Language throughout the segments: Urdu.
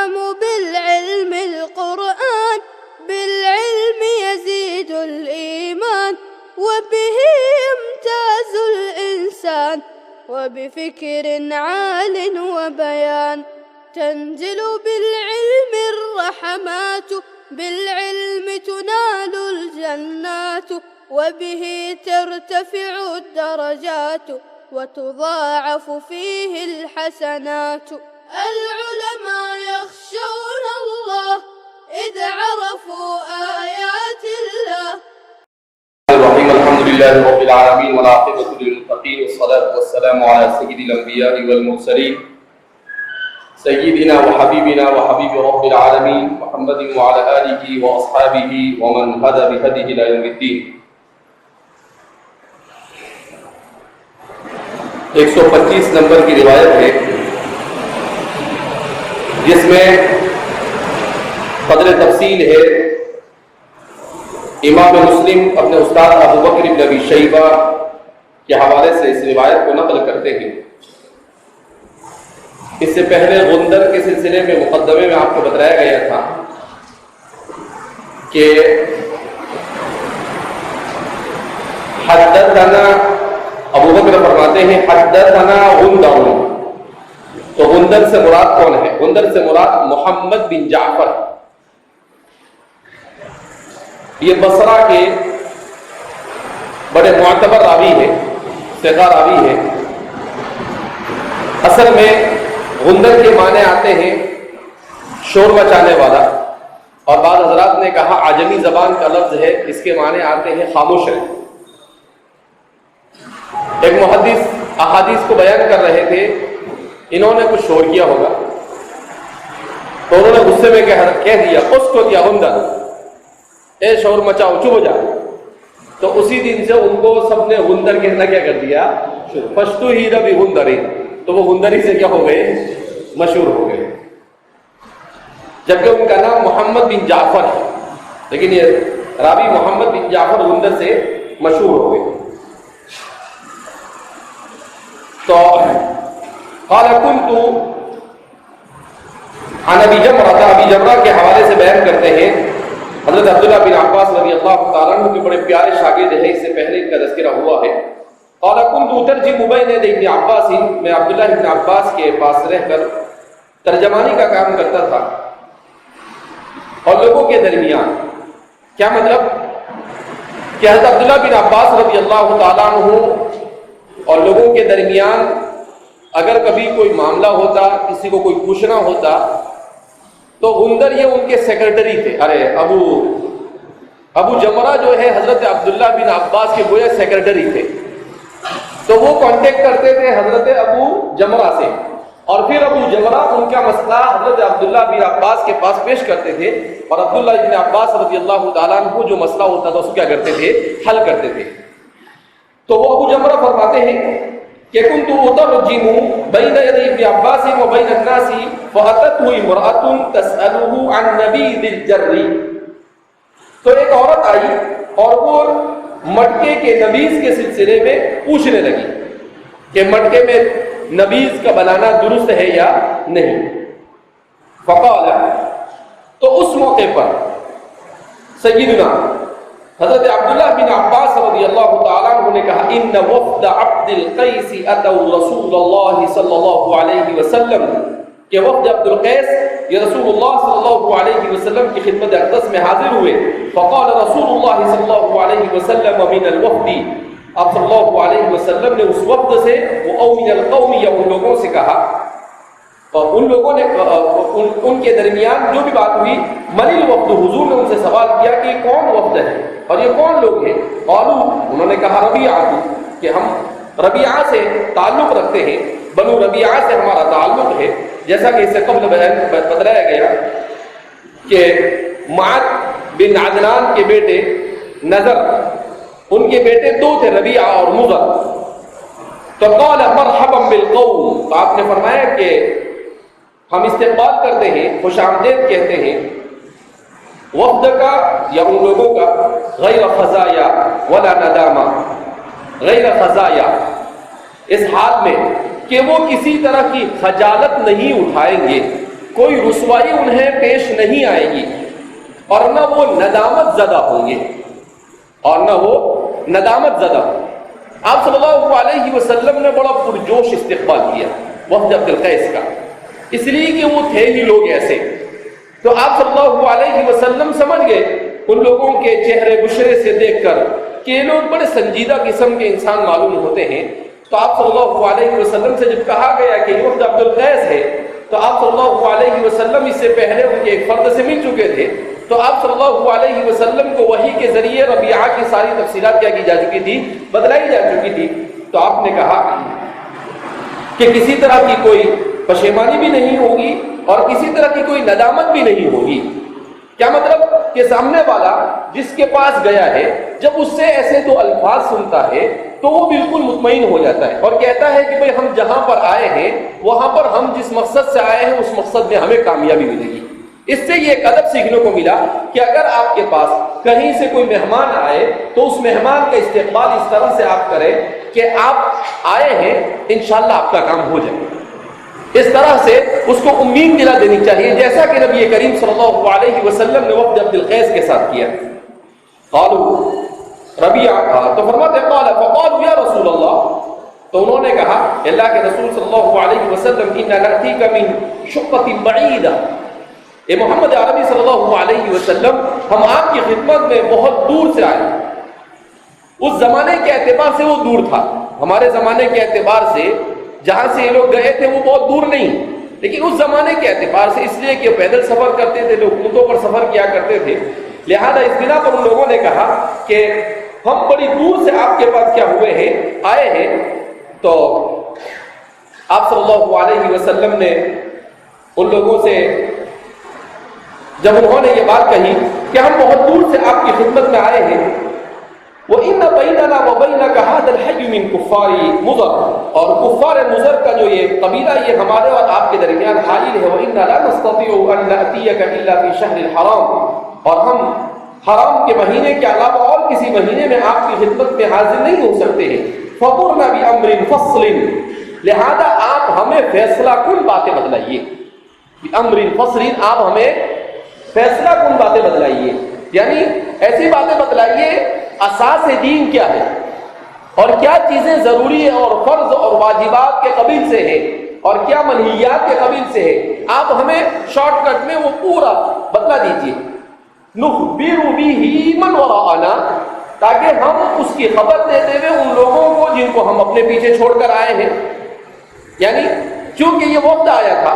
يفهم بالعلم القرآن، بالعلم يزيد الإيمان، وبه يمتاز الإنسان، وبفكر عال وبيان. تنزل بالعلم الرحمات، بالعلم تنال الجنات، وبه ترتفع الدرجات، وتضاعف فيه الحسنات. العلماء يخشون الله إذ عرفوا آيات الله. الرحيم. الحمد لله رب العالمين والعاقبة للمتقين، والصلاة والسلام على سيد الأنبياء والمرسلين سيدنا وحبيبنا وحبيب رب العالمين محمد وعلى آله وأصحابه ومن هدى بهديه إلى يوم الدين. 125 نمبر کی روایت ہے جس میں قدر تفصیل ہے. امام مسلم اپنے استاد ابو بکر بن ابی شیبہ کے حوالے سے اس روایت کو نقل کرتے ہیں. اس سے پہلے غندر کے سلسلے میں مقدمے میں آپ کو بتایا گیا تھا کہ حدثنا ابو بکر فرماتے ہیں حدثنا غندر. تو غندر سے مراد کون ہے؟ غندر سے مراد محمد بن جعفر. یہ بصرہ کے بڑے معتبر راوی ہے، ثقہ راوی ہے. اصل میں غندر کے معنی آتے ہیں شور مچانے والا، اور بعض حضرات نے کہا عجمی زبان کا لفظ ہے، اس کے معنی آتے ہیں خاموش ہے. ایک محدث احادیث کو بیان کر رہے تھے، انہوں نے کچھ شور کیا ہوگا تو انہوں نے غصے میں کہہ دیا اس کو دیا غندر، اے شور مچاؤ، چپ ہو جا. تو اسی دن سے ان کو سب نے غندر کہنا کیا کر دیا، فشتو ہی ربی غندری. تو وہ غندری سے کیا ہو گئے، مشہور ہو گئے. جبکہ ان کا نام محمد بن جعفر ہے، لیکن یہ راوی محمد بن جعفر غندر سے مشہور ہو گئے. تو قال كنت عن ابی جمرہ، ابی جمرہ کے حوالے سے بیان کرتے ہیں حضرت عبداللہ بن عباس رضی اللہ تعالیٰ عنہ کے بڑے پیارے شاگرد ہیں، اس سے پہلے ان کا تذکرہ ہوا ہے. قال كنت اترجم بین یدی ابن عباس، میں عبداللہ بن عباس کے پاس رہ کر ترجمانی کا کام کرتا تھا. اور لوگوں کے درمیان کیا مطلب کہ حضرت عبداللہ بن عباس رضی اللہ تعالیٰ عنہ اور لوگوں کے درمیان اگر کبھی کوئی معاملہ ہوتا، کسی کو کوئی پوچھنا ہوتا، تو غندر یہ ان کے سیکرٹری تھے. ارے ابو جمرہ جو ہے حضرت عبداللہ بن عباس کے گویا سیکرٹری تھے. تو وہ کانٹیکٹ کرتے تھے حضرت ابو جمرہ سے، اور پھر ابو جمرہ ان کا مسئلہ حضرت عبداللہ بن عباس کے پاس پیش کرتے تھے، اور عبداللہ بن عباس رضی اللہ تعالیٰ عنہ کو جو مسئلہ ہوتا تھا اس کو کیا کرتے تھے، حل کرتے تھے. تو وہ ابو جمرہ فرماتے ہیں کہ كنت اترجم بين يدي ابن عباس وبين الناس فأتته امرأة تسأله عن نبيذ الجر. تو ایک عورت آئی اور وہ مٹکے کے نبیذ کے سلسلے میں پوچھنے لگی کہ مٹکے میں نبیذ کا بنانا درست ہے یا نہیں. فقال، تو اس موقع پر سیدنا حضرت عبداللہ بن عباس رضی اللہ تعالیٰ عنہ نے کہا ان وفد عبد القیس اتوا رسول اللہ صلی اللہ علیہ وسلم، کہ وفد عبد القیس یہ رسول اللہ صلی اللہ علیہ وسلم کی خدمت اقدس میں حاضر ہوئے. فقال رسول اللہ صلی اللہ علیہ وسلم من الوفد، آپ صلی اللہ علیہ وسلم نے اس وفد سے، او من القوم، یا ان لوگوں سے کہا. اور ان لوگوں نے ان کے درمیان جو بھی بات ہوئی، من الوفد، حضور نے ان سے سوال کیا کہ کون وفد ہے اور یہ کون لوگ ہیں. قالوا، انہوں نے کہا ربیعہ، کہ ہم ربیعہ سے تعلق رکھتے ہیں، بنو ربیعہ سے ہمارا تعلق ہے. جیسا کہ اس سے قبل بتلایا گیا کہ معد بن عدنان کے بیٹے نظر، ان کے بیٹے دو تھے، ربیعہ اور مضر. تو قال مرحبا بالقوم، تو آپ نے فرمایا کہ ہم استقبال کرتے ہیں، خوش آمدید کہتے ہیں وفد کا یا ان لوگوں کا، غیر خزایا ولا ندامہ، غیر خزایا، اس حال میں کہ وہ کسی طرح کی خجالت نہیں اٹھائیں گے، کوئی رسوائی انہیں پیش نہیں آئے گی اور نہ وہ ندامت زدہ ہوں گے، آپ صلی اللہ علیہ وسلم نے بڑا پرجوش استقبال کیا وفد عبد القیس کا، اس لیے کہ وہ تھے ہی لوگ ایسے۔ تو آپ صلی اللہ علیہ وسلم سمجھ گئے ان لوگوں کے چہرے بشرے سے دیکھ کر کہ یہ لوگ بڑے سنجیدہ قسم کے انسان معلوم ہوتے ہیں۔ تو آپ صلی اللہ علیہ وسلم سے جب کہا گیا کہ یہ وفد عبد القیس ہے، تو آپ صلی اللہ علیہ وسلم اس سے پہلے ان کے ایک فرد سے مل چکے تھے، تو آپ صلی اللہ علیہ وسلم کو وحی کے ذریعے ربیعہ کی ساری تفصیلات کیا کی جا چکی تھی، بتلائی جا چکی تھی۔ تو آپ نے کہا کہ کسی طرح کی کوئی پشیمانی بھی نہیں ہوگی اور کسی طرح کی کوئی ندامت بھی نہیں ہوگی۔ کیا مطلب کہ سامنے والا جس کے پاس گیا ہے جب اس سے ایسے دو الفاظ سنتا ہے تو وہ بالکل مطمئن ہو جاتا ہے اور کہتا ہے کہ بھئی ہم جہاں پر آئے ہیں وہاں پر ہم جس مقصد سے آئے ہیں اس مقصد میں ہمیں کامیابی ملے گی۔ اس سے یہ ایک ادب سیکھنے کو ملا کہ اگر آپ کے پاس کہیں سے کوئی مہمان آئے تو اس مہمان کا استقبال اس طرح سے آپ کریں کہ آپ آئے ہیں انشاءاللہ آپ کا کام ہو جائے، اس طرح سے اس کو امید دلا دینی چاہیے، جیسا کہ نبی کریم صلی اللہ علیہ وسلم نے وفد عبد القیس کے ساتھ کیا۔ قالوا ربیعہ، تو فرماتے قال فقالوا یا رسول اللہ، تو انہوں نے کہا اللہ کے رسول صلی اللہ علیہ وسلم انا نأتیک من شقۃ بعیدہ، اے محمد عربی صلی اللہ علیہ وسلم ہم آپ کی خدمت میں بہت دور سے آئے۔ اس زمانے کے اعتبار سے وہ دور تھا، ہمارے زمانے کے اعتبار سے جہاں سے یہ لوگ گئے تھے وہ بہت دور نہیں، لیکن اس زمانے کے اعتبار سے اس لیے کہ پیدل سفر کرتے تھے، لوگ اونٹوں پر سفر کیا کرتے تھے، لہذا اس بنا پر ان لوگوں نے کہا کہ ہم بڑی دور سے آپ کے پاس کیا ہوئے ہیں، آئے ہیں۔ تو آپ صلی اللہ علیہ وسلم نے ان لوگوں سے جب انہوں نے یہ بات کہی کہ ہم بہت دور سے آپ کی خدمت میں آئے ہیں، وَإِنَّ بَيْنَنَا وَبَيْنَكَ هَذَا الْحَيُّ مِنْ كُفَّارِ مُضَرَّ، اور کفار مضر کا جو یہ قبیلہ یہ ہمارے اور آپ کے درمیان حائل ہے، وَإِنَّا لَا نَسْتَطِيعُ أَن نَأْتِيَكَ إِلَّا فِي شَهْرِ الْحَرَامِ، اور ہم حرام کے مہینے کے علاوہ اور کسی مہینے میں آپ کی خدمت میں حاضر نہیں ہو سکتے ہیں۔ فَمُرْنَا بِأَمْرٍ فَصْلٍ، لہذا آپ ہمیں فیصلہ کن باتیں بتلائیے، بِأَمْرٍ فَصْلٍ، آپ ہمیں فیصلہ کن باتیں بتلائیے، یعنی ایسی باتیں بتلائیے اساس دین کیا ہے اور کیا چیزیں ضروری ہیں اور فرض اور واجبات کے قبیل سے ہے اور کیا منہیات کے قبیل سے ہے، آپ ہمیں شارٹ کٹ میں وہ پورا بتلا دیجیے۔ نخبر به من وراءنا، تاکہ ہم اس کی خبر دیتے ہوئے ان لوگوں کو جن کو ہم اپنے پیچھے چھوڑ کر آئے ہیں، یعنی چونکہ یہ وقت آیا تھا،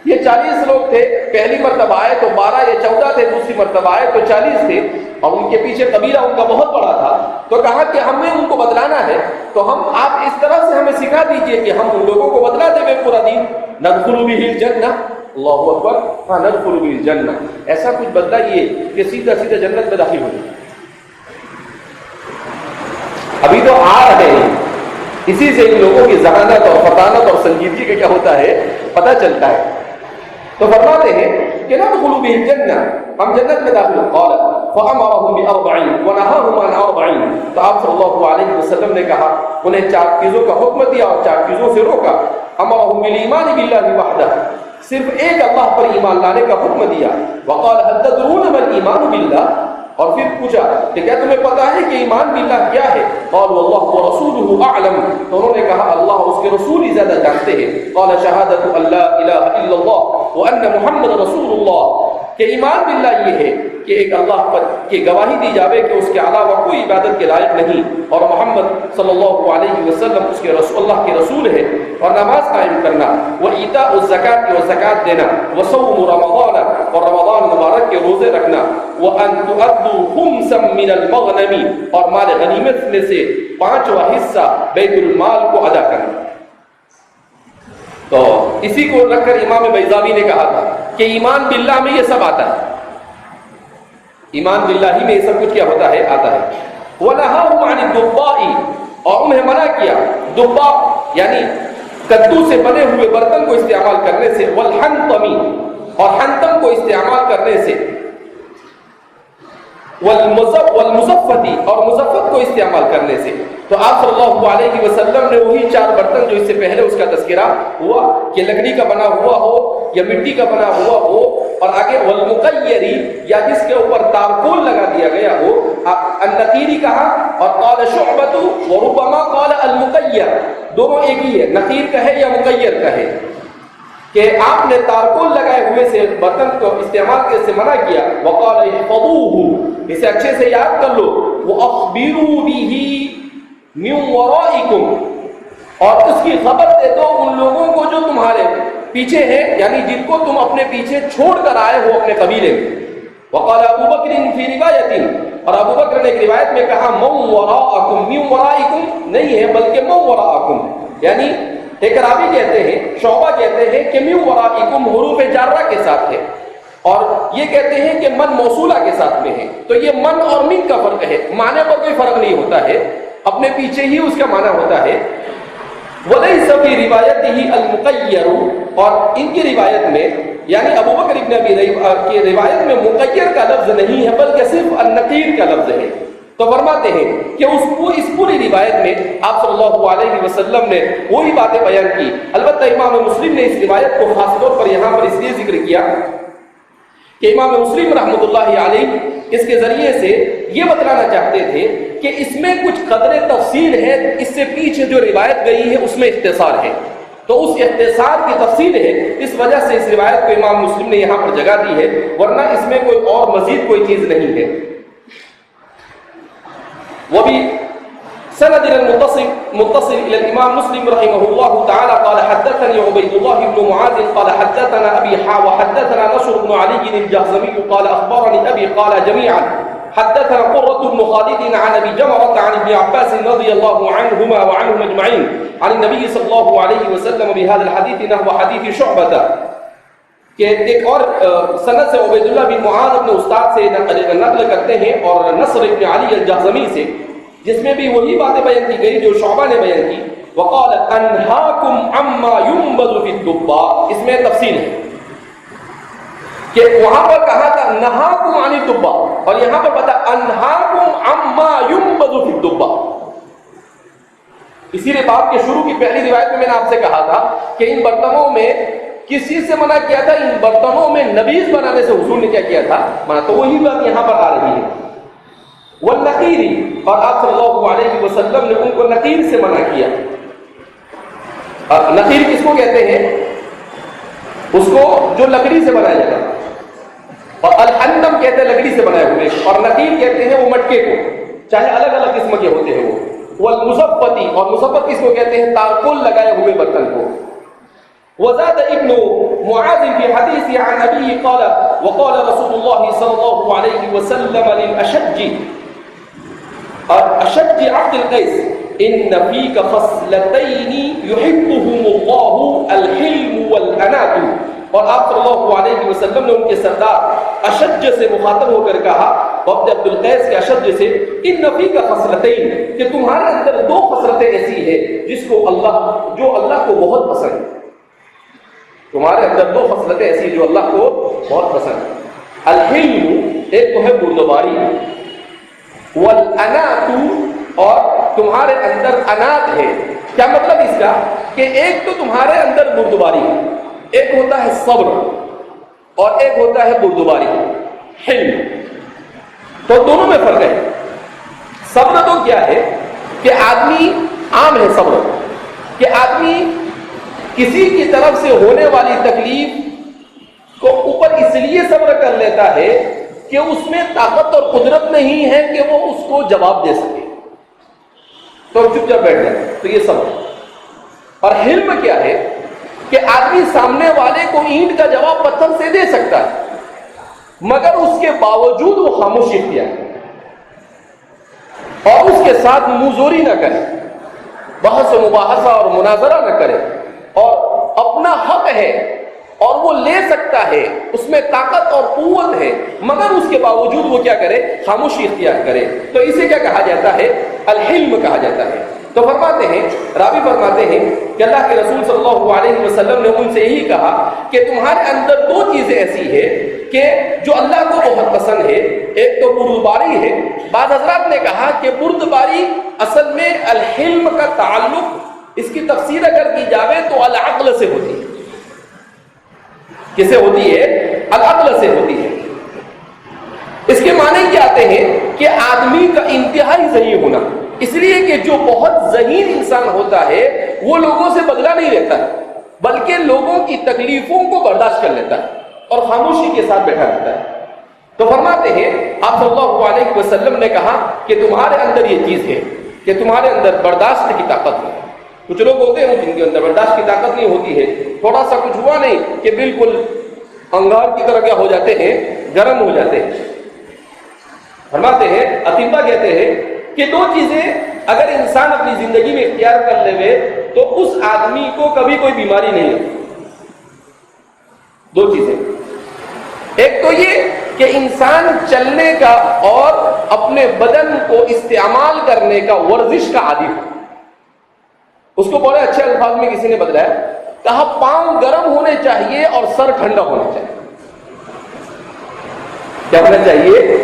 یہ 40 لوگ تھے، پہلی مرتبہ آئے تو 12 یا 14 تھے، دوسری مرتبہ آئے تو 40 تھے، اور ان کے پیچھے قبیلہ ان کا بہت بڑا تھا، تو کہا کہ ہمیں ان کو بتلانا ہے، تو ہم آپ اس طرح سے ہمیں سکھا دیجئے کہ ہم ان لوگوں کو بتلا دیں گے پورا دین۔ ندخل به الجنہ، اللہ اکبر، ہاں ندخل به الجنہ، ایسا کچھ بتلائیے کہ سیدھا سیدھا جنت میں داخل ہو جائے۔ ابھی تو آ رہے ہیں، اسی سے ان لوگوں کی ذہانت اور فطانت اور سنجیدگی کا کیا ہوتا ہے پتہ چلتا ہے۔ تو فرماتے ہیں کہ ندخل به الجنہ، ہم جنت میں داخل ہوں۔ قال فامرهم باربعین ونهاهم عن اربعین، تو آپ صلی اللہ علیہ وسلم نے کہا انہیں 4 چیزوں کا حکم دیا اور 4 چیزوں سے روکا۔ امرهم بالایمان باللہ وحدہ، صرف ایک اللہ پر ایمان لانے کا حکم دیا۔ وقال هل تدرون ما الايمان باللہ، اور پھر پوچھا کہ کیا تمہیں پتا ہے کہ ایمان باللہ کیا ہے؟ قالوا اللہ ورسولہ اعلم، تو انہوں نے کہا اللہ اور اس کے رسول ہی زیادہ جانتے ہیں۔ قال شہادۃ ان لا الہ الا اللہ وان محمد رسول اللہ، کہ ایمان باللہ یہ ہے کہ ایک اللہ پر کی گواہی دی جاوے کہ اس کے علاوہ کوئی عبادت کے لائق نہیں، اور محمد صلی اللہ علیہ وسلم اس کے رسول، اللہ کے رسول ہے، اور نماز قائم کرنا، وایتاء الزکات کی زکات دینا، وصوم رمضان اور رمضان مبارک کے روزے رکھنا، وان تؤدوا خمسا من المغنم اور مال غنیمت میں سے 5واں حصہ بیت المال کو ادا کرنا۔ تو اسی کو رکھ کر امام بیضاوی نے کہا تھا کہ ایمان باللہ میں یہ سب آتا ہے، ایمان باللہ ہی میں یہ سب کچھ کیا ہوتا ہے آتا ہے۔ وَنَهَاهُمْ عَنِ الدُّبَّاءِ، اور انہیں منع کیا دبا یعنی کدو سے بنے ہوئے برتن کو استعمال کرنے سے، وَالْحَنْطَمِ، اور حنطم کو استعمال کرنے سے۔ والمزفتی اور مزفت کو استعمال کرنے سے. تو آپ صلی اللہ علیہ وسلم نے وہی 4 برتن جو اس سے پہلے اس کا تذکرہ ہوا کہ لکڑی کا بنا ہوا ہو یا مٹی کا بنا ہوا ہو، اور آگے والمقیری یا جس کے اوپر تارکول لگا دیا گیا ہو. النقیری کہا اور قال شعبۃ وربما قال المقیر، دونوں ایک ہی ہے، نقیر کہے یا مقیر کہے، کہ آپ نے تارکول لگائے ہوئے سے برتن کو استعمال کے سے منع کیا. وقال احفظوه، اسے اچھے سے یاد کر لو. واخبروا به من ورائکم، اور اس کی خبر دے دو ان لوگوں کو جو تمہارے پیچھے ہیں، یعنی جن کو تم اپنے پیچھے چھوڑ کر آئے ہو اپنے قبیلے میں. وقال ابو بکر فی روایت، اور ابو بکر نے ایک روایت میں کہا من وراءکم، من ورائکم نہیں ہے بلکہ من وراءکم، یعنی ایک راوی کہتے ہیں، شعبہ کہتے ہیں کہ من ورائکم حروف جارہ کے ساتھ ہے، اور یہ کہتے ہیں کہ من موصولہ کے ساتھ میں ہے. تو یہ من اور من کا فرق ہے، معنی پر کوئی فرق نہیں ہوتا ہے، اپنے پیچھے ہی اس کا معنی ہوتا ہے. وَلَيْسَ فِي رِوَایَتِهِ الْمُقَيَّرُ، اور ان کی روایت میں یعنی ابو بکر ابن ابی کی روایت میں مقیر کا لفظ نہیں ہے بلکہ صرف النقیر کا لفظ ہے. تو فرماتے ہیں کہ اس پوری روایت میں آپ صلی اللہ علیہ وسلم نے وہی باتیں بیان کی. البتہ امام مسلم نے اس روایت کو خاص طور پر یہاں پر اس لیے ذکر کیا کہ امام مسلم رحمۃ اللہ علیہ اس کے ذریعے سے یہ بتلانا چاہتے تھے کہ اس میں کچھ قدر تفصیل ہے، اس سے پیچھے جو روایت گئی ہے اس میں اختصار ہے، تو اس اختصار کی تفصیل ہے، اس وجہ سے اس روایت کو امام مسلم نے یہاں پر جگہ دی ہے، ورنہ اس میں کوئی اور مزید کوئی چیز نہیں ہے. وبی سند متصل الى الامام مسلم رحمه الله تعالى قال حدثني عبيد الله بن معاذ قال حدثنا ابي وحدثنا نصر بن علي الجهضمي قال اخبرني ابي قال جميعا حدثنا قرة بن خالد عن ابي جمرة عن ابن عباس رضي الله عنهما وعنهم اجمعين عن النبي صلى الله عليه وسلم بهذا الحديث نحو حديث شعبة، کہ ایک اور سند سے عبید اللہ بن معاذ اپنے استاد سے نقل کرتے ہیں اور نصر بن علی الجہضمی سے، جس میں بھی وہی باتیں بیان کی گئی جو شعبہ نے بیان کی. وقال انہاکم عما ينبذ في الدباء، اس میں تفصیل ہے کہ وہاں پر کہا تھا نہاکم عن الدباء، اور یہاں پر بتا انہاکم عما ينبذ في الدباء. اسی باب کے شروع کی پہلی روایت میں نے آپ سے کہا تھا کہ ان برتنوں میں کس چیز سے منع کیا تھا؟ ان برتنوں میں نبیذ بنانے سے حضور نے کیا کیا تھا منع، تو وہی بات یہاں پر آ رہی ہے. والنقیری، اور آپ صلی اللہ علیہ وسلم نے ان کو نقیر سے منع کیا. نقیر کس کو کہتے ہیں؟ اس کو جو لکڑی سے بنایا جاتا ہے، اور الحنم کہتے ہیں لکڑی سے بنائے ہوئے، اور نقیر کہتے ہیں وہ مٹکے کو، چاہے الگ الگ قسم کے ہوتے ہیں وہ. والمزفتی، اور مزفت کس کو کہتے ہیں؟ تارکول لگائے ہوئے برتن کو. وزاد ابن معاذ في حديث عن أبيه قال وقال رسول الله صلى الله عليه وسلم للأشج عبد القيس إن فيك خصلتين يحبهم الله الحلم والأنات. اور آپ صلی اللہ علیہ وسلم نے ان کے سردار اشج سے مخاطب ہو کر کہا، عبد القیس کے اشج سے، ان فیک خصلتین، کہ تمہارے اندر 2 خصلتیں ایسی ہیں جو اللہ کو بہت پسند ہے. تمہارے اندر 2 خصلتیں ایسی جو اللہ کو بہت پسند ہے. الحلم، ایک تو ہے بردباری، والانات، اور تمہارے اندر انات ہے. کیا مطلب اس کا؟ کہ ایک تو تمہارے اندر بردباری ہے، ایک ہوتا ہے صبر اور ایک ہوتا ہے بردباری، حلم. تو دونوں میں فرق ہے. صبر تو کیا ہے کہ آدمی، عام ہے صبر کہ آدمی کسی کی طرف سے ہونے والی تکلیف کو اوپر اس لیے صبر کر لیتا ہے کہ اس میں طاقت اور قدرت نہیں ہے کہ وہ اس کو جواب دے سکے، تو چپ چاپ بیٹھ جائے، تو یہ صبر. اور حلم کیا ہے کہ آدمی سامنے والے کو اینٹ کا جواب پتھر سے دے سکتا ہے مگر اس کے باوجود وہ خاموشی اختیار کرے اور اس کے ساتھ منہ نہ کرے، بحث و مباحثہ اور مناظرہ نہ کرے، اور اپنا حق ہے اور وہ لے سکتا ہے، اس میں طاقت اور قوت ہے، مگر اس کے باوجود وہ کیا کرے؟ خاموشی اختیار کرے. تو اسے کیا کہا جاتا ہے؟ الحلم کہا جاتا ہے. تو فرماتے ہیں، راوی فرماتے ہیں کہ اللہ کے رسول صلی اللہ علیہ وسلم نے ان سے یہی کہا کہ تمہارے اندر 2 چیزیں ایسی ہیں کہ جو اللہ کو بہت پسند ہے، ایک تو بردباری ہے۔ بعض حضرات نے کہا کہ بردباری اصل میں الحلم کا تعلق، اس کی تفسیر اگر کی جاوے تو العقل سے ہوتی ہے۔ کس سے ہوتی ہے؟ العقل سے ہوتی ہے۔ اس کے معنی کیا آتے ہیں کہ آدمی کا انتہائی ذہین ہونا، اس لیے کہ جو بہت ذہین انسان ہوتا ہے وہ لوگوں سے بدلہ نہیں لیتا ہے، بلکہ لوگوں کی تکلیفوں کو برداشت کر لیتا ہے اور خاموشی کے ساتھ بیٹھا رہتا ہے۔ تو فرماتے ہیں آپ صلی اللہ علیہ وسلم نے کہا کہ تمہارے اندر یہ چیز ہے کہ تمہارے اندر برداشت کی طاقت ہے۔ کچھ لوگ ہوتے ہیں جن کے اندر برداشت کی طاقت نہیں ہوتی ہے، تھوڑا سا کچھ ہوا نہیں کہ بالکل انگار کی طرح کیا ہو جاتے ہیں، گرم ہو جاتے ہیں۔ فرماتے ہیں اطباء کہتے ہیں کہ دو چیزیں اگر انسان اپنی زندگی میں اختیار کر لے تو اس آدمی کو کبھی کوئی بیماری نہیں ہے۔ دو چیزیں، ایک تو یہ کہ انسان چلنے کا اور اپنے بدن کو استعمال کرنے کا، ورزش کا عادی ہو۔ اس کو بڑے اچھے الفاظ میں کسی نے بتلایا، کہا پاؤں گرم ہونے چاہیے اور سر ٹھنڈا ہونا چاہیے۔ کیا ہونا چاہیے؟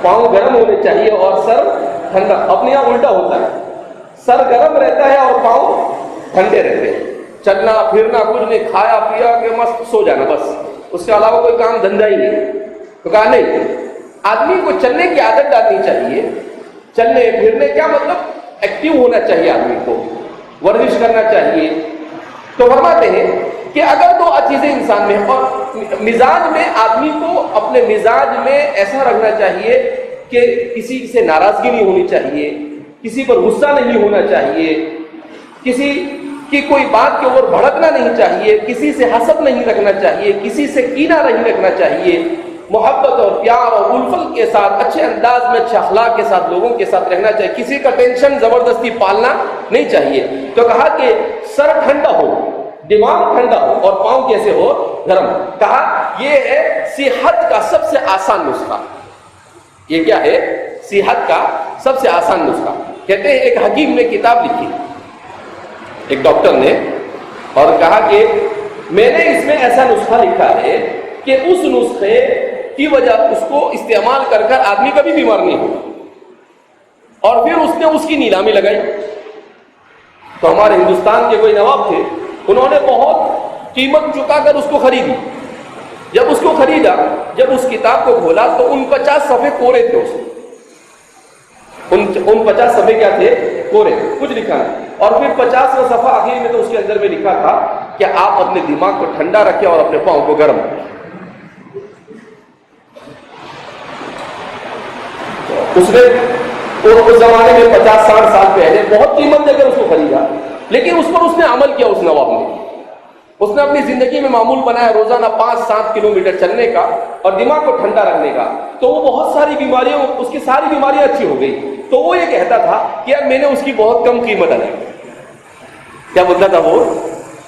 پاؤں گرم ہونے چاہیے اور سر ٹھنڈا۔ اپنے یہاں الٹا ہوتا ہے، سر گرم رہتا ہے اور پاؤں ٹھنڈے رہتے ہیں۔ چلنا پھرنا کچھ نہیں، کھایا پیا کہ مست سو جانا، بس اس کے علاوہ کوئی کام دھندا ہی نہیں۔ تو کہا نہیں، آدمی کو چلنے کی عادت ڈالنی چاہیے۔ چلنے پھرنے کیا مطلب؟ ایکٹیو ہونا چاہیے آدمی کو، ورزش کرنا چاہیے۔ تو فرماتے ہیں کہ اگر دو چیزیں انسان میں، اور مزاج میں آدمی کو اپنے مزاج میں ایسا رکھنا چاہیے کہ کسی سے ناراضگی نہیں ہونی چاہیے، کسی پر غصہ نہیں ہونا چاہیے، کسی کی کوئی بات کے اوپر بھڑکنا نہیں چاہیے، کسی سے حسد نہیں رکھنا چاہیے، کسی سے کینہ نہیں رکھنا چاہیے، محبت اور پیار اور الفت کے ساتھ اچھے انداز میں، اچھے اخلاق کے ساتھ لوگوں کے ساتھ رہنا چاہیے، کسی کا ٹینشن زبردستی پالنا نہیں چاہیے۔ تو کہا کہ سر ٹھنڈا ہو، دماغ ٹھنڈا ہو اور پاؤں کیسے ہو؟ گرم۔ کہا یہ ہے صحت کا سب سے آسان نسخہ۔ یہ کیا ہے؟ صحت کا سب سے آسان نسخہ۔ کہتے ہیں ایک حکیم نے کتاب لکھی، ایک ڈاکٹر نے، اور کہا کہ میں نے اس میں ایسا نسخہ لکھا ہے کہ اس نسخے کی وجہ اس کو استعمال کر کر آدمی کبھی بیمار نہیں ہوگا۔ اور پھر اس نے اس کی نیلامی لگائی۔ تو ہمارے ہندوستان کے کوئی نواب تھے، انہوں نے بہت قیمت چکا کر اس کو خریدی۔ جب اس کو خریدا، جب اس کتاب کو کھولا تو 49 صفحے کورے تھے، اس ان 50 صفحے کیا تھے؟ کورے، کچھ لکھا نہیں۔ اور پھر 50واں صفحہ آخری میں تو اس کے اندر میں لکھا تھا کہ آپ اپنے دماغ کو ٹھنڈا رکھیں اور اپنے پاؤں کو گرم رکھیں۔ اس نے اس زمانے میں 50-60 سال پہلے بہت قیمت دے کر اس کو خریدا، لیکن اس پر اس نے عمل کیا۔ اس نواب نے، اس نے اپنی زندگی میں معمول بنایا روزانہ 5-7 کلومیٹر چلنے کا اور دماغ کو ٹھنڈا رکھنے کا۔ تو وہ بہت ساری بیماریوں، اس کی ساری بیماریاں اچھی ہو گئی۔ تو وہ یہ کہتا تھا کہ یار میں نے اس کی بہت کم قیمت ادا کی۔ کیا بولتا تھا وہ؟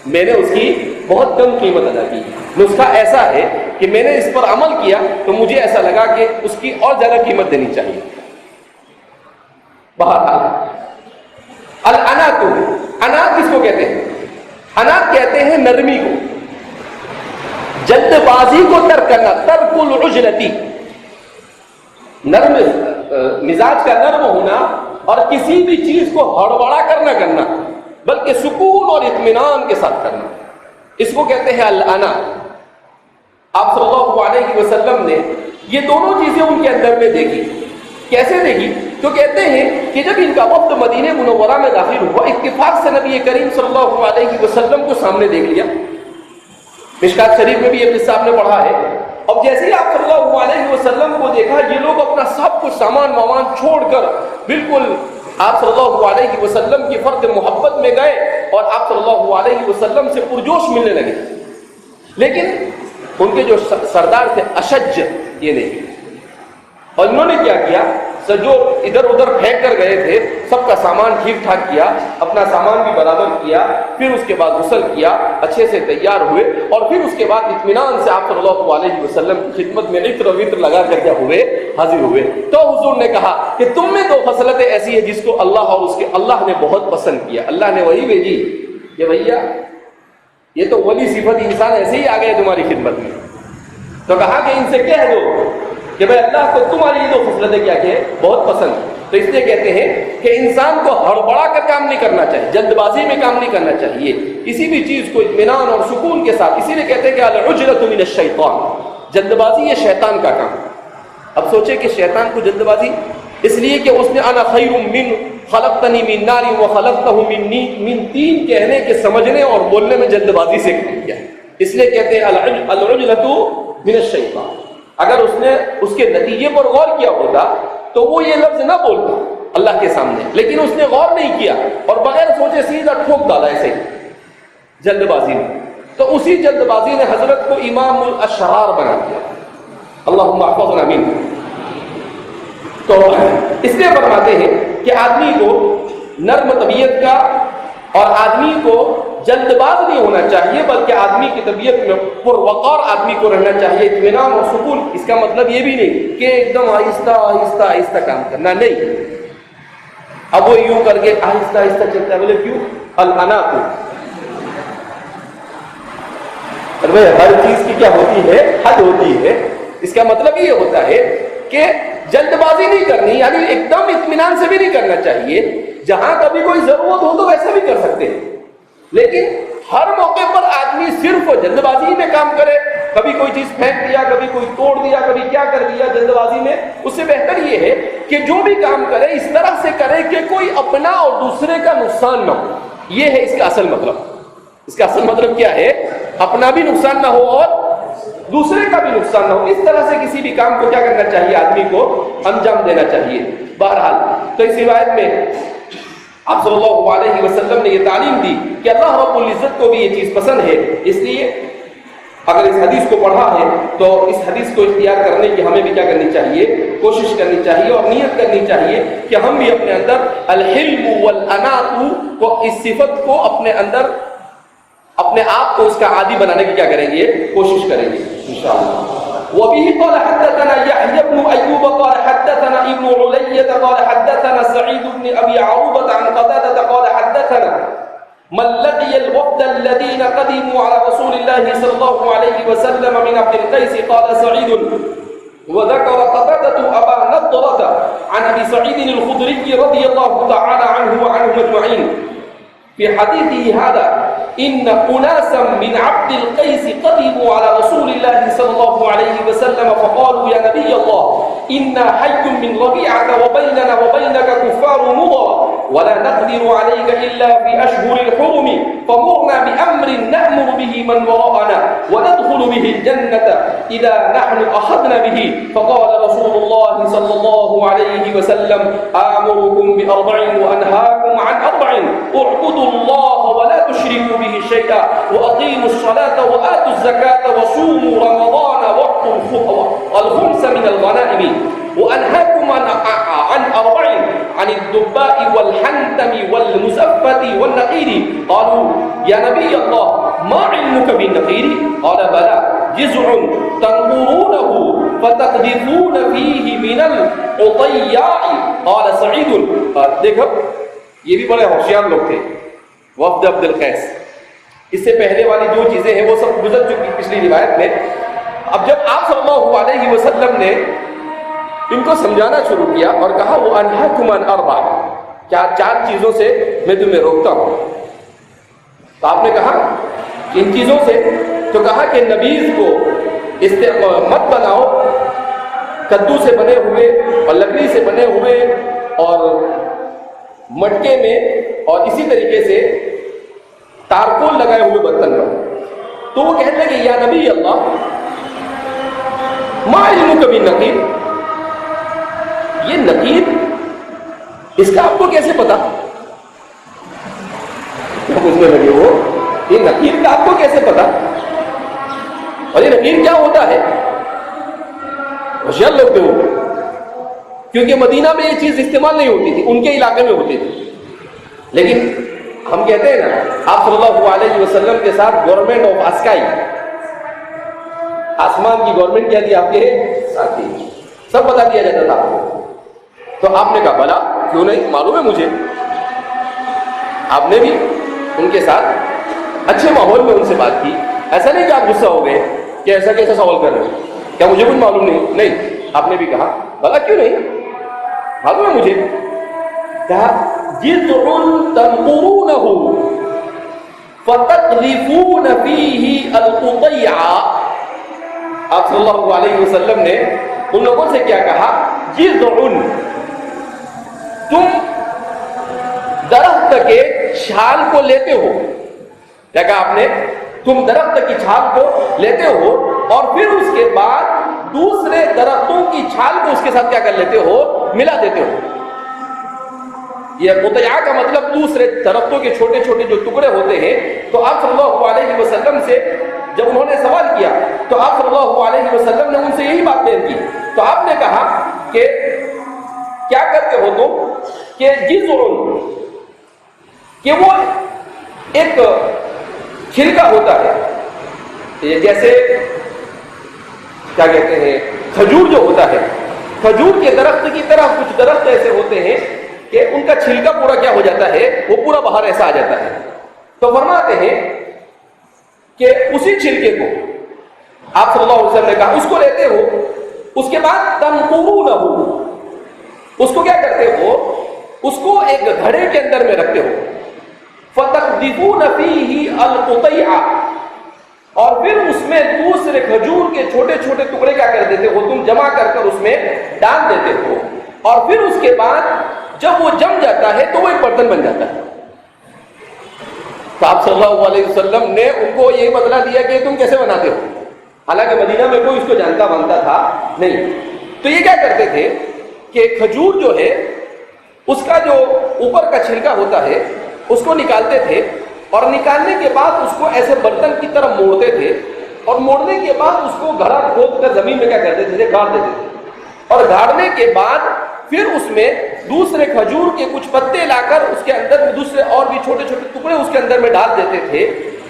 میں نے اس کی بہت کم قیمت ادا کی۔ نسخہ ایسا ہے کہ میں نے اس پر عمل کیا تو مجھے ایسا لگا کہ اس کی اور زیادہ قیمت دینی چاہیے۔ بہرحال الانات، انات کس کو کہتے ہیں؟ انات کہتے ہیں نرمی کو، جلد بازی کو ترک کرنا، ترک العجلتی، نرم مزاج کا نرم ہونا اور کسی بھی چیز کو ہڑبڑا کر نہ کرنا بلکہ سکون اور اطمینان کے ساتھ کرنا، اس کو کہتے ہیں الانات۔ آپ صلی اللہ علیہ وسلم نے یہ دونوں چیزیں ان کے اندر میں دیکھی۔ کیسے دیکھی؟ تو کہتے ہیں کہ جب ان کا وفد مدینہ منورہ میں داخل ہوا، اتفاق سے نبی کریم صلی اللہ علیہ وسلم کو سامنے دیکھ لیا۔ مشکات شریف میں بھی یہ قصہ آپ نے پڑھا ہے۔ اب جیسے ہی آپ صلی اللہ علیہ وسلم کو دیکھا، یہ لوگ اپنا سب کچھ سامان وامان چھوڑ کر بالکل آپ صلی اللہ علیہ وسلم کی فرد محبت میں گئے اور آپ صلی اللہ علیہ وسلم سے پرجوش ملنے لگے۔ لیکن ان کے جو سردار تھے اشج، یہ نہیں، اور انہوں نے کیا کیا، جو ادھر ادھر پھینک کر گئے تھے سب کا سامان ٹھیک ٹھاک کیا، اپنا سامان بھی برابر کیا، پھر اس کے بعد غسل کیا، اچھے سے تیار ہوئے، اور پھر اس کے بعد اطمینان سے آپ صلی اللہ علیہ وسلم کی خدمت میں عطر و وطر لگا کر کیا ہوئے، حاضر ہوئے۔ تو حضور نے کہا کہ تم میں 2 خصلتیں ایسی ہیں جس کو اللہ اور اس کے اللہ نے بہت پسند کیا۔ اللہ نے وہی بھیجی کہ بھیا یہ تو ولی صفت انسان ایسے ہی آ گئے تمہاری خدمت میں، تو کہا کہ ان سے کہہ دو کہ بھائی اللہ کو تمہاری یہ 2 خصلتیں کیا کہ بہت پسند. تو اس لیے کہتے ہیں کہ انسان کو ہڑبڑا کر کام نہیں کرنا چاہیے، جلد بازی میں کام نہیں کرنا چاہیے، کسی بھی چیز کو اطمینان اور سکون کے ساتھ. اسی لیے کہتے ہیں کہ العجلۃ من الشیطان، جلد بازی یہ شیطان کا کام. اب سوچیں کہ شیطان کو جلد بازی اس لیے کہ اس نے انا خیر من خلقتنی من نار وخلقتہ من طین کہنے کے سمجھنے اور بولنے میں جلد بازی سے کیا. اس لیے کہتے ہیں العجلۃ من الشیطان. اگر اس نے اس کے نتیجے پر غور کیا ہوتا تو وہ یہ لفظ نہ بولتا اللہ کے سامنے، لیکن اس نے غور نہیں کیا اور بغیر سوچے سیدھا ٹھوک ڈالا ایسے ہی جلد بازی میں. تو اسی جلد بازی نے حضرت کو امام الاشرار بنا دیا. اللہم احفظنا منہ. تو اس لیے فرماتے ہیں کہ آدمی کو نرم طبیعت کا اور آدمی کو جلد باز نہیں ہونا چاہیے، بلکہ آدمی کی طبیعت میں پروقار آدمی کو رہنا چاہیے، اطمینان اور سکون. اس کا مطلب یہ بھی نہیں کہ ایک دم آہستہ آہستہ آہستہ کام کرنا، نہیں. اب وہ یوں کر کے آہستہ آہستہ چلتا ہے، بولے کیوں؟ الانات. ہر چیز کی کیا ہوتی ہے؟ حد ہوتی ہے. اس کا مطلب یہ ہوتا ہے کہ جلد بازی نہیں کرنی، یعنی ایک دم اطمینان سے بھی نہیں کرنا چاہیے. جہاں کبھی کوئی ضرورت ہو تو ویسا بھی کر سکتے ہیں، لیکن ہر موقع پر آدمی صرف جلد بازی میں کام کرے، کبھی کوئی چیز پھینک دیا، کبھی کوئی توڑ دیا، کبھی کیا کر دیا جلد بازی میں. اس سے بہتر یہ ہے کہ جو بھی کام کرے اس طرح سے کرے کہ کوئی اپنا اور دوسرے کا نقصان نہ ہو. یہ ہے اس کا اصل مطلب. اس کا اصل مطلب کیا ہے؟ اپنا بھی نقصان نہ ہو اور دوسرے کا بھی نقصان نہ ہو. اس طرح سے کسی بھی کام کو کیا کرنا چاہیے؟ آدمی کو انجام دینا چاہیے. بہرحال تو اس روایت میں آپ صلی اللہ علیہ وسلم نے یہ تعلیم دی کہ اللہ رب العزت کو بھی یہ چیز پسند ہے. اس لیے اگر اس حدیث کو پڑھا ہے تو اس حدیث کو اختیار کرنے کی ہمیں بھی کیا کرنی چاہیے؟ کوشش کرنی چاہیے اور نیت کرنی چاہیے کہ ہم بھی اپنے اندر الحلم والانات کو، اس صفت کو اپنے اندر، اپنے آپ کو اس کا عادی بنانے کی کیا کریں گے؟ کوشش کریں گے انشاءاللہ. وبه قال حدثنا يحيى بن أيوب قال حدثنا ابن علية قال حدثنا سعيد بن أبي عروبة عن قتادة قال حدثنا من لقي الوفد الذين قدموا على رسول الله صلى الله عليه وسلم من عبد القيس قال سعيد وذكر قتادة أبا نضرة عن أبي سعيد الخدري رضي الله تعالى عنه وعنهم أجمعين في حديثه هذا إن أناسا من عبد القيس قدموا على رسول الله صلى الله عليه وسلم فقالوا يا نبي الله إنا حي من ربيعة وبيننا وبينك كفار مضر ولا نقدر عليك إلا في أشهر الحرم فمرنا بأمر نأمر به من وراءنا وندخل به الجنة إذا نحن أخذنا به. فقال رسول الله صلى الله عليه وسلم آمركم بأربع وأنهاكم عن أربع اعبدوا الله ولا تشركوا به شيئا وأقيموا الصلاة وآتوا الزكاة وصوموا رمضان واعطوا الخمس من الغنائم وأنهاكم عن أربع عن الدباء والحنتم والمزفة والنقير. قالوا يا نبي الله ما علمك بالنقير؟ قال بلى جزع تنظرونه فتقذفون فيه من العطياء. قال سعيد دیکھو یہ بھی بڑے ہوشیار لوگ تھے وفد عبد القیس. اس سے پہلے والی جو چیزیں ہیں وہ سب گزر چکی پچھلی روایت میں. اب جب آپ صلی اللہ علیہ وسلم نے ان کو سمجھانا شروع کیا اور کہا وہ انہاکم عن اربع، چار چیزوں سے میں تمہیں روکتا ہوں. تو آپ نے کہا کہ ان چیزوں سے، تو کہا کہ نبیذ کو مت بناؤ کدو سے بنے ہوئے اور لکڑی سے بنے ہوئے اور مٹکے میں، اور اسی طریقے سے تارکول لگائے ہوئے برتن میں. تو وہ کہتے ہیں کہ یا نبی اللہ ما علمک بالنقیر، یہ نقیر اس کا آپ کو کیسے پتا؟ پوچھنے لگے وہ یہ نقیر کا آپ کو کیسے پتا؟ اور یہ نقیر کیا ہوتا ہے؟ ہوشیار لوگ تھے وہ، کیونکہ مدینہ میں یہ چیز استعمال نہیں ہوتی تھی، ان کے علاقے میں ہوتی تھی. لیکن ہم کہتے ہیں نا آپ صلی اللہ علیہ وسلم کے ساتھ گورنمنٹ آف اسکائی، آسمان کی گورنمنٹ کیا تھی آپ کے ساتھ تھی، سب بتا دیا جاتا تھا آپ کو. تو آپ نے کہا بلا کیوں نہیں، معلوم ہے مجھے. آپ نے بھی ان کے ساتھ اچھے ماحول میں ان سے بات کی. ایسا نہیں کہ آپ غصہ ہو گئے کہ ایسا کیسا سوال کر رہے ہیں. کیا مجھے کچھ معلوم نہیں؟ نہیں. آپ نے بھی کہا بھلا کیوں نہیں معلوم ہے مجھے. کہا جذع تنقرونہ فتقذفون فیہ القطیع. آپ صلی اللہ علیہ وسلم نے ان لوگوں سے کیا کہا؟ جذع، تم درخت کے چھال کو لیتے ہو. کیا کہا آپ نے؟ تم درخت کی چھال کو لیتے ہو اور پھر اس کے بعد دوسرے درختوں کی چھال کو اس کے ساتھ کیا کر لیتے ہو؟ ملا دیتے ہو. یہ قطیع کا مطلب دوسرے درختوں کے چھوٹے چھوٹے جو ٹکڑے ہوتے ہیں. تو آپ صلی اللہ علیہ وسلم سے جب انہوں نے سوال کیا تو آپ صلی اللہ علیہ وسلم نے ان سے یہی بات بیان کی. تو آپ نے کہا کہ کیا کرتے ہو تم کہ جذع، کہ وہ ایک چھلکا ہوتا ہے، جیسے کیا کہتے ہیں کھجور جو ہوتا ہے، کھجور کے درخت کی طرح کچھ درخت ایسے ہوتے ہیں کہ ان کا چھلکا پورا کیا ہو جاتا ہے، وہ پورا باہر ایسا آ جاتا ہے. تو فرماتے ہیں کہ اسی چھلکے کو آپ صلی اللہ علیہ وسلم نے کہا اس کو لیتے ہو، اس کے بعد تنقرونہ، اس کو کیا کرتے ہو، اس کو ایک گھڑے کے اندر میں رکھتے ہو. فتقذفون فیہ القطیع، اور پھر اس میں دوسرے کھجور کے چھوٹے چھوٹے ٹکڑے کیا کر دیتے ہو، تم جمع کر کر اس میں ڈال دیتے ہو. اور پھر اس کے بعد جب وہ جم جاتا ہے تو وہ ایک برتن بن جاتا ہے. تو آپ صلی اللہ علیہ وسلم نے ان کو یہ بدلا دیا کہ تم کیسے بناتے ہو. حالانکہ مدینہ میں کوئی اس کو جانتا مانتا تھا نہیں. تو یہ کیا کرتے تھے کہ کھجور جو ہے اس کا جو اوپر کا چھلکا ہوتا ہے اس کو نکالتے تھے، اور نکالنے کے بعد اس کو ایسے برتن کی طرح موڑتے تھے، اور موڑنے کے بعد اس کو گھڑا کھود کر زمین میں کیا کرتے تھے، گاڑ دیتے تھے. اور گاڑنے کے بعد پھر اس میں دوسرے کھجور کے کچھ پتے لا کر اس کے اندر دوسرے اور بھی چھوٹے چھوٹے ٹکڑے اس کے اندر میں ڈال دیتے تھے،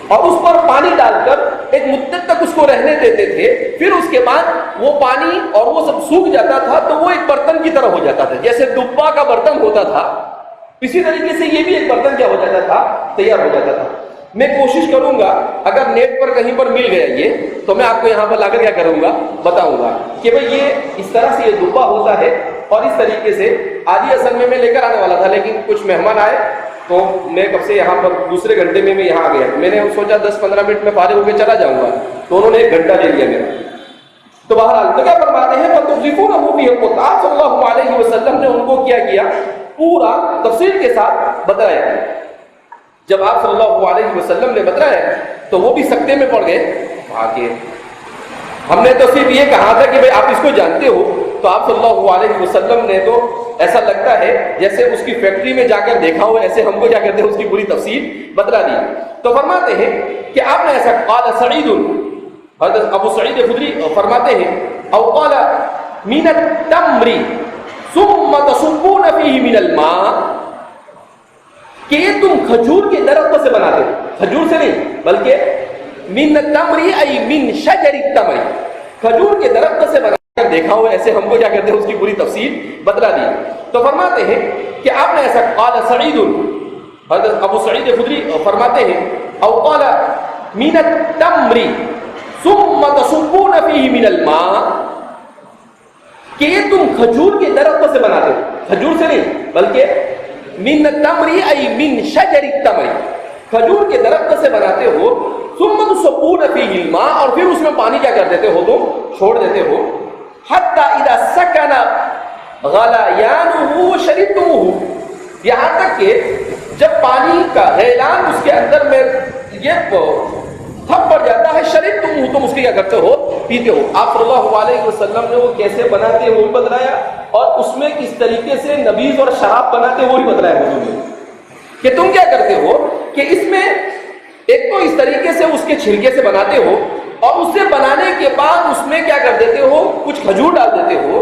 اور اس پر پانی ڈال کر ایک مدت تک اس کو رہنے دیتے تھے. پھر اس کے بعد وہ پانی اور وہ سب سوکھ جاتا تھا تو وہ ایک برتن کی طرح ہو جاتا تھا. جیسے دبا کا برتن ہوتا تھا اسی طریقے سے یہ بھی ایک برتن کیا ہو جاتا تھا، تیار ہو جاتا تھا. میں کوشش کروں گا اگر نیٹ پر کہیں پر مل گیا یہ تو میں آپ کو یہاں پر لا کر کیا کروں گا، بتاؤں گا کہ بھئی یہ اس طرح سے یہ دبا ہوتا ہے. اور اس طریقے سے آج ہی اصل میں لے کر آنے والا تھا، لیکن کچھ مہمان آئے تو میں کب سے یہاں پر دوسرے گھنٹے میں یہاں آ گیا. میں نے سوچا 10-15 منٹ میں فارغ ہو کے چلا جاؤں گا، تو انہوں نے 1 گھنٹہ لے لیا میرا. تو بہرحال تو کیا فرماتے ہیں فتقذفونہ فیہ القطیع. آپ صلی اللہ علیہ وسلم نے ان کو کیا پورا تفصیل کے ساتھ بتایا. جب آپ صلی اللہ علیہ وسلم نے بتایا تو وہ بھی سکتے میں پڑ گئے. آگے ہم نے تو صرف یہ کہا تھا کہ بھئی آپ اس کو جانتے ہو. تو آپ صلی اللہ علیہ وسلم نے تو ایسا لگتا ہے جیسے اس کی فیکٹری میں جا کر دیکھا ہو، ایسے ہم کو کیا کرتے ہیں اس کی پوری تفصیل بتلا دی. تو فرماتے ہیں کہ آپ نے ایسا قال سعید، حضرت ابو سعید خدری فرماتے ہیں او قال من التمر ثم تصبون فيه من الماء، کہ یہ تم کھجور کے درخت سے بناتے ہو، کھجور سے نہیں بلکہ من التمر ای من شجر التمر، کھجور کے درخت سے بنا کر دیکھا ہو، ایسے ہم کو کیا کرتے ہیں اس کی پوری تفصیل بتلا دی. تو فرماتے ہیں کہ آپ نے ایسا قال سعید، حضرت ابو سعید خدری فرماتے ہیں او قال من التمر ثم تصبون فيه من الماء، کہ یہ تم کھجور کے درخت سے بناتے ہو، کھجور سے نہیں بلکہ من التمر ای من شجر التمر، کھجور کے درخت سے بناتے ہو. ثم تصبون فيه الماء، اور پھر اس میں پانی کیا کر دیتے ہو، تم چھوڑ دیتے ہو. حتى اذا سكن غليانه شربتموه، یہاں تک کہ جب پانی کا غلیان اس کے اندر میں یہ تھم پڑ جاتا ہے، شربتموه، تم اس کے کیا کرتے ہو، پیتے ہو. آپ صلی اللہ علیہ وسلم نے وہ کیسے بناتے ہیں وہ بھی بتلایا، اور اس میں کس طریقے سے نبیذ اور شراب بناتے وہ بھی بتلایا حضور نے کہ تم کیا کرتے ہو کہ اس میں ایک تو اس طریقے سے اس کے چھلکے سے بناتے ہو، اور اسے بنانے کے بعد اس میں کیا کر دیتے ہو، کچھ کھجور ڈال دیتے ہو،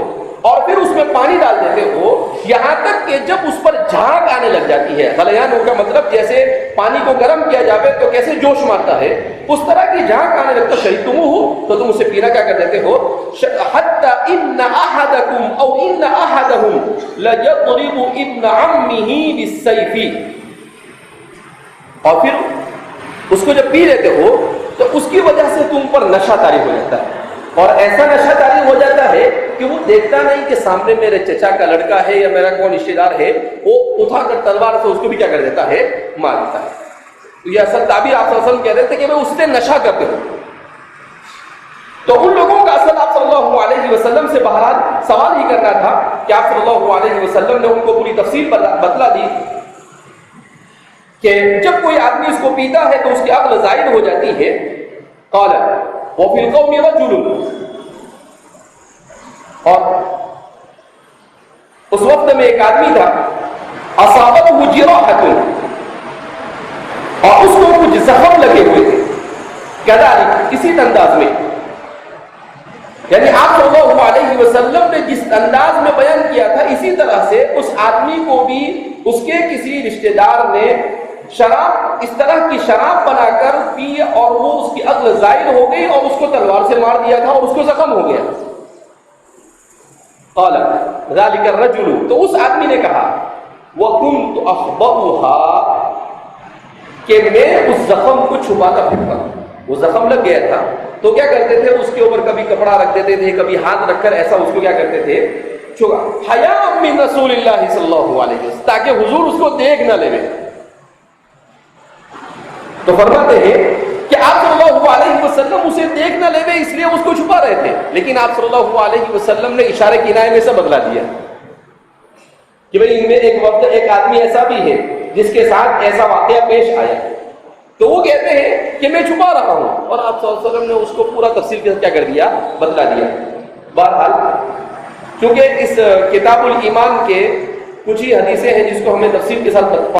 اور پھر اس میں پانی ڈال دیتے ہو، یہاں تک کہ جب اس پر جھاگ آنے لگ جاتی ہے. غلیان کا مطلب جیسے پانی کو گرم کیا جاوے تو کیسے جوش مارتا ہے، اس طرح کی جھاگ آنے لگتا. شربتموه، تو تم اسے پینا کیا کر دیتے ہو. حتی ان احدکم او ان احدهم لیضرب ابن عمه بالسیف، اور پھر اس کو جب پی لیتے ہو تو اس کی وجہ سے تم پر نشہ طاری ہو جاتا ہے. اور ایسا نشہ جاری ہو جاتا ہے کہ وہ دیکھتا نہیں کہ سامنے میرے چچا کا لڑکا ہے یا میرا کون رشتے دار ہے، وہ اٹھا کر تلوار سے اس کو بھی کیا کر دیتا ہے، مار دیتا ہے۔ تو یہ اصل تعبیر آپ صلی اللہ علیہ وسلم کہہ رہے تھے کہ میں اس سے نشہ کرتے ہوں۔ تو ان لوگوں کا اصل آپ صلی اللہ علیہ وسلم سے بہرحال سوال ہی کرنا تھا کہ آپ صلی اللہ علیہ وسلم نے ان کو پوری تفصیل بتلا دی کہ جب کوئی آدمی اس کو پیتا ہے تو اس کی عقل زائد ہو جاتی ہے۔ قال وفی القوم رجل، اور اس وقت میں ایک آدمی تھا، اصابته جراحۃ، اور اس کو کچھ زخم لگے ہوئے تھے، کذالک، اسی انداز میں، یعنی آپ صلی اللہ علیہ وسلم نے جس انداز میں بیان کیا تھا اسی طرح سے اس آدمی کو بھی اس کے کسی رشتہ دار نے شراب، اس طرح کی شراب بنا کر پی اور وہ اس کی عقل زائد ہو گئی اور اس کو تلوار سے مار دیا تھا اور اس کو زخم ہو گیا۔ قال ذلك الرجل، تو اس آدمی نے کہا وَكُنْتُ أَخْبَؤُهَا، کہ میں اس زخم کو چھپاتا پھرتا ہوں۔ وہ زخم لگ گیا تھا تو کیا کرتے تھے، اس کے اوپر کبھی کپڑا رکھ دیتے تھے، کبھی ہاتھ رکھ کر ایسا اس کو کیا کرتے تھے، چھپا، حیاء من رسول اللہ صلی اللہ علیہ وسلم، تاکہ حضور اس کو دیکھ نہ لے۔ تو فرماتے ہیں کہ آپ صلی اللہ علیہ وسلم اسے دیکھ نہ لے اس لیے اس کو چھپا رہے تھے، لیکن آپ صلی اللہ علیہ وسلم نے اشارے کنائے میں سے بدلا دیا کہ بھئی ان میں ایک وقت ایک آدمی ایسا بھی ہے جس کے ساتھ ایسا واقعہ پیش آیا، تو وہ کہتے ہیں کہ میں چھپا رہا ہوں، اور آپ صلی اللہ علیہ وسلم نے اس کو پورا تفصیل کے ساتھ کیا کر دیا، بدلا دیا۔ بہرحال چونکہ اس کتاب الایمان کے کچھ ہی حدیثیں ہیں جس کو ہمیں تفصیل کے ساتھ